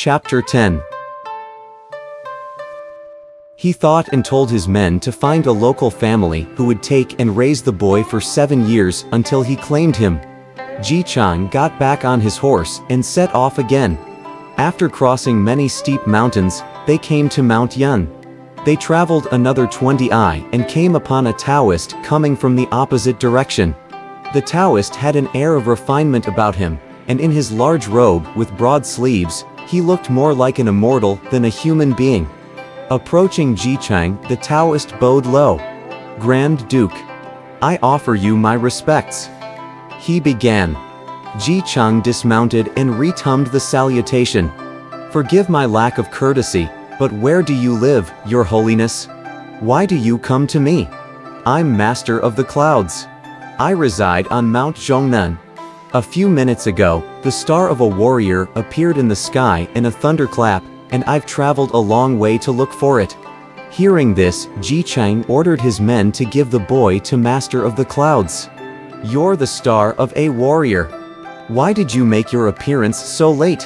Chapter 10. He thought and told his men to find a local family who would take and raise the boy for 7 years until he claimed him. Ji Chang got back on his horse and set off again. After crossing many steep mountains, they came to Mount Yun. They traveled another 20 li and came upon a Taoist coming from the opposite direction. The Taoist had an air of refinement about him, and in his large robe with broad sleeves, he looked more like an immortal than a human being. Approaching Ji Chang, the Taoist bowed low. "Grand Duke, I offer you my respects," he began. Ji Chang dismounted and retummed the salutation. "Forgive my lack of courtesy, but where do you live, Your Holiness? Why do you come to me? I'm Master of the Clouds. I reside on Mount Zhongnan. A few minutes ago, the star of a warrior appeared in the sky in a thunderclap, and I've traveled a long way to look for it." Hearing this, Ji Chang ordered his men to give the boy to Master of the Clouds. "You're the star of a warrior. Why did you make your appearance so late?"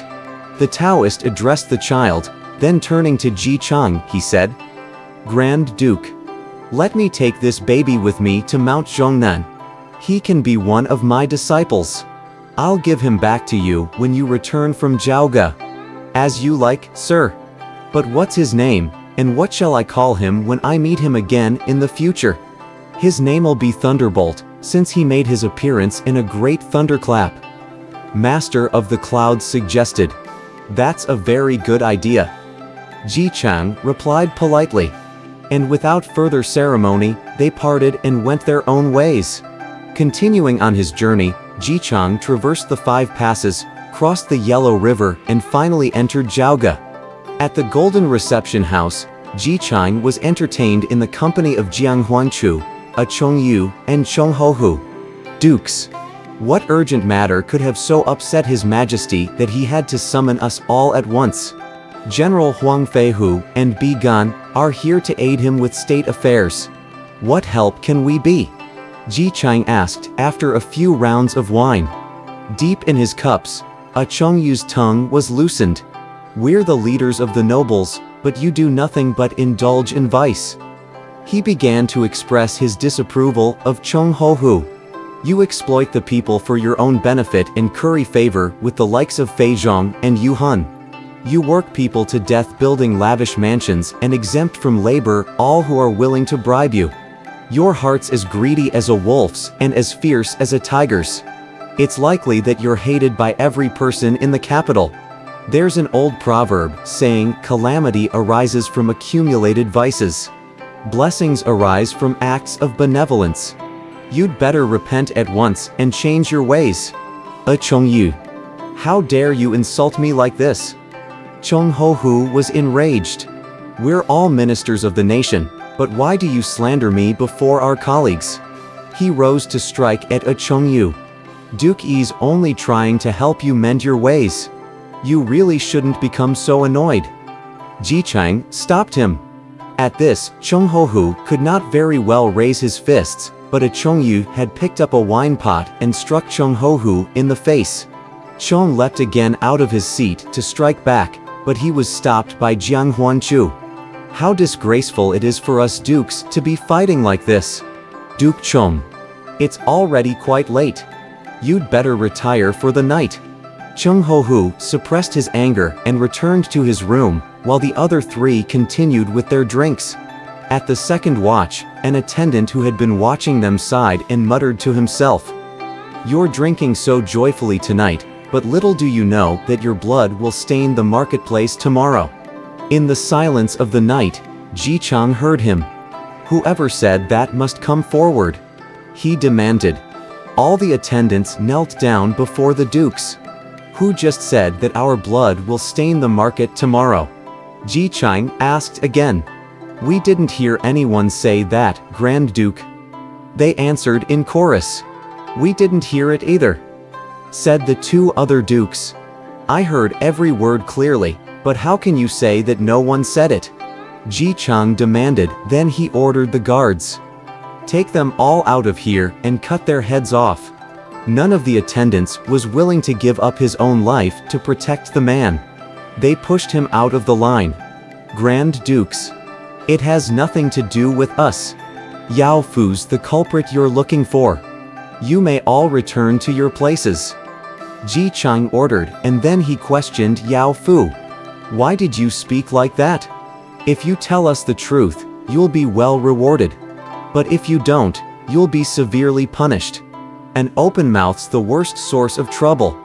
The Taoist addressed the child, then turning to Ji Chang, he said, "Grand Duke, let me take this baby with me to Mount Zhongnan. He can be one of my disciples. I'll give him back to you when you return from Jiaoge." "As you like, sir. But what's his name, and what shall I call him when I meet him again in the future?" "His name'll be Thunderbolt, since he made his appearance in a great thunderclap," Master of the Clouds suggested. "That's a very good idea," Ji Chang replied politely. And without further ceremony, they parted and went their own ways. Continuing on his journey, Ji Chang traversed the 5 passes, crossed the Yellow River, and finally entered Jiaoge. At the Golden Reception House, Ji Chang was entertained in the company of Jiang Huanchu, a Chongyu, and Chonghohu. "Dukes, what urgent matter could have so upset His Majesty that he had to summon us all at once? General Huang Feihu and Bi Gan are here to aid him with state affairs. What help can we be?" Ji Chang asked after a few rounds of wine. Deep in his cups, a Chongyu's tongue was loosened. "We're the leaders of the nobles, but you do nothing but indulge in vice." He began to express his disapproval of Chonghohu. "You exploit the people for your own benefit and curry favor with the likes of Fei Zhong and Yu Han. You work people to death building lavish mansions and exempt from labor all who are willing to bribe you. Your heart's as greedy as a wolf's and as fierce as a tiger's. It's likely that you're hated by every person in the capital. There's an old proverb saying calamity arises from accumulated vices. Blessings arise from acts of benevolence. You'd better repent at once and change your ways." Chongyu, how dare you insult me like this?" Chonghohu was enraged. "We're all ministers of the nation, but why do you slander me before our colleagues?" He rose to strike at Chongyu. "Duke Yi's only trying to help you mend your ways. You really shouldn't become so annoyed." Ji Chang stopped him. At this, Chonghohu could not very well raise his fists, but Chongyu had picked up a wine pot and struck Chonghohu in the face. Chong leapt again out of his seat to strike back, but he was stopped by Jiang Huanchu. "How disgraceful it is for us dukes to be fighting like this. Duke Chong, it's already quite late. You'd better retire for the night." Chonghohu suppressed his anger and returned to his room, while the other 3 continued with their drinks. At the second watch, an attendant who had been watching them sighed and muttered to himself, "You're drinking so joyfully tonight, but little do you know that your blood will stain the marketplace tomorrow." In the silence of the night, Ji Chang heard him. "Whoever said that must come forward," he demanded. All the attendants knelt down before the dukes. "Who just said that our blood will stain the market tomorrow?" Ji Chang asked again. "We didn't hear anyone say that, Grand Duke," they answered in chorus. "We didn't hear it either," said the 2 other dukes. "I heard every word clearly, but how can you say that no one said it?" Ji Chang demanded. Then he ordered the guards, "Take them all out of here and cut their heads off." None of the attendants was willing to give up his own life to protect the man. They pushed him out of the line. Grand Dukes. It has nothing to do with us. Yao Fu's the culprit you're looking for. You may all return to your places. Ji Chang ordered, and then he questioned Yao Fu. Why did you speak like that? If you tell us the truth, you'll be well rewarded. But if you don't, you'll be severely punished. An open mouth's the worst source of trouble.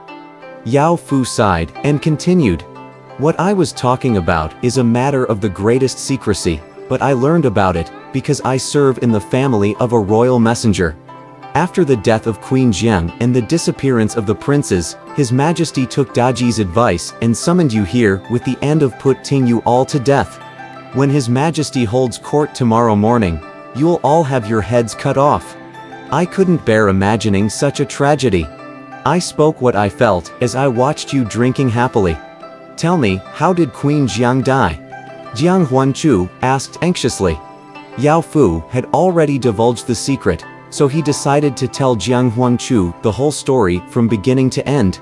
Yao Fu sighed and continued. What I was talking about is a matter of the greatest secrecy, but I learned about it because I serve in the family of a royal messenger. After the death of Queen Jiang and the disappearance of the princes, His Majesty took Daji's advice and summoned you here with the end of putting you all to death. When His Majesty holds court tomorrow morning, you'll all have your heads cut off. I couldn't bear imagining such a tragedy. I spoke what I felt as I watched you drinking happily. Tell me, how did Queen Jiang die? Jiang Huanchu asked anxiously. Yao Fu had already divulged the secret, so he decided to tell Jiang Huanchu the whole story from beginning to end.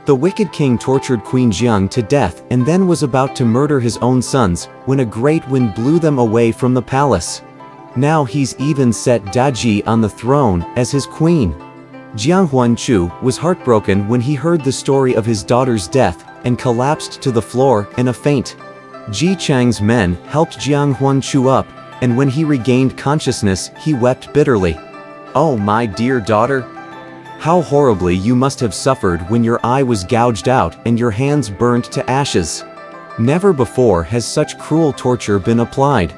The wicked king tortured Queen Jiang to death and then was about to murder his own sons when a great wind blew them away from the palace. Now he's even set Daji on the throne as his queen. Jiang Huanchu was heartbroken when he heard the story of his daughter's death and collapsed to the floor in a faint. Ji Chang's men helped Jiang Huanchu up, and when he regained consciousness, he wept bitterly. Oh, my dear daughter. How horribly you must have suffered when your eye was gouged out and your hands burnt to ashes. Never before has such cruel torture been applied.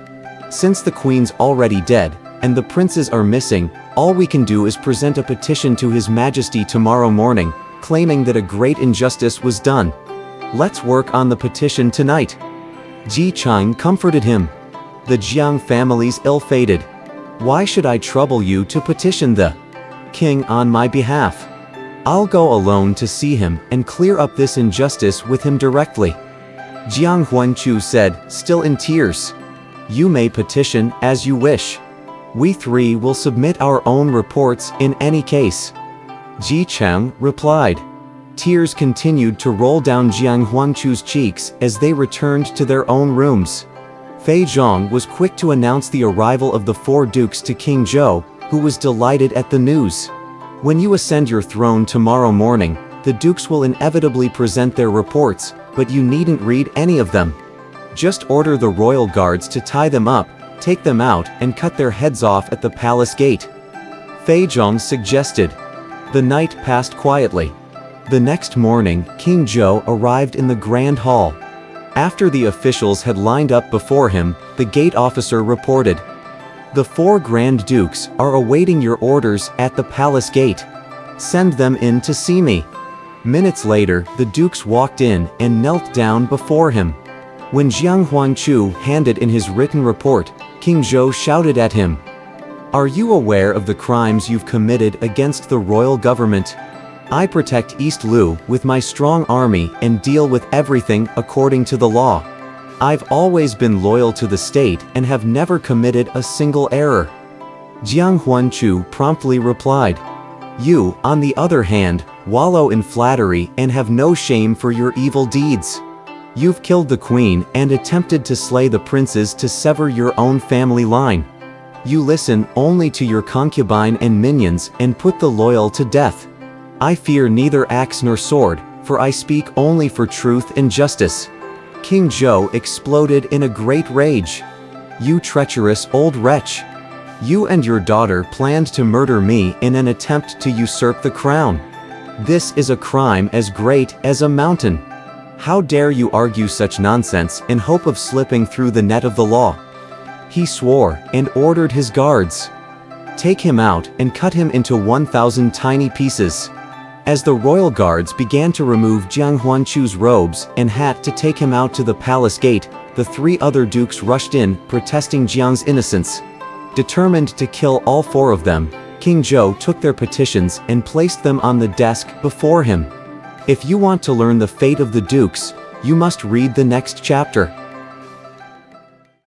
Since the queen's already dead, and the princes are missing, all we can do is present a petition to His Majesty tomorrow morning, claiming that a great injustice was done. Let's work on the petition tonight. Ji Chang comforted him. The Jiang family's ill-fated. Why should I trouble you to petition the king on my behalf? I'll go alone to see him and clear up this injustice with him directly. Jiang Huanchu said, still in tears. You may petition as you wish. We three will submit our own reports in any case. Ji Chang replied. Tears continued to roll down Jiang Huanchu's cheeks as they returned to their own rooms. Fei Zhong was quick to announce the arrival of the 4 dukes to King Zhou, who was delighted at the news. When you ascend your throne tomorrow morning, the dukes will inevitably present their reports, but you needn't read any of them. Just order the royal guards to tie them up, take them out, and cut their heads off at the palace gate. Fei Zhong suggested. The night passed quietly. The next morning, King Zhou arrived in the grand hall. After the officials had lined up before him, the gate officer reported. The 4 Grand Dukes are awaiting your orders at the palace gate. Send them in to see me. Minutes later, the dukes walked in and knelt down before him. When Jiang Huanchu handed in his written report, King Zhou shouted at him. Are you aware of the crimes you've committed against the royal government? I protect East Lu with my strong army and deal with everything according to the law. I've always been loyal to the state and have never committed a single error. Jiang Huanchu promptly replied. You, on the other hand, wallow in flattery and have no shame for your evil deeds. You've killed the queen and attempted to slay the princes to sever your own family line. You listen only to your concubine and minions and put the loyal to death. I fear neither axe nor sword, for I speak only for truth and justice. King Zhou exploded in a great rage. You treacherous old wretch! You and your daughter planned to murder me in an attempt to usurp the crown. This is a crime as great as a mountain. How dare you argue such nonsense in hope of slipping through the net of the law? He swore and ordered his guards. Take him out and cut him into 1,000 tiny pieces. As the royal guards began to remove Jiang Huanchu's robes and hat to take him out to the palace gate, the 3 other dukes rushed in, protesting Jiang's innocence. Determined to kill all 4 of them, King Zhou took their petitions and placed them on the desk before him. If you want to learn the fate of the dukes, you must read the next chapter.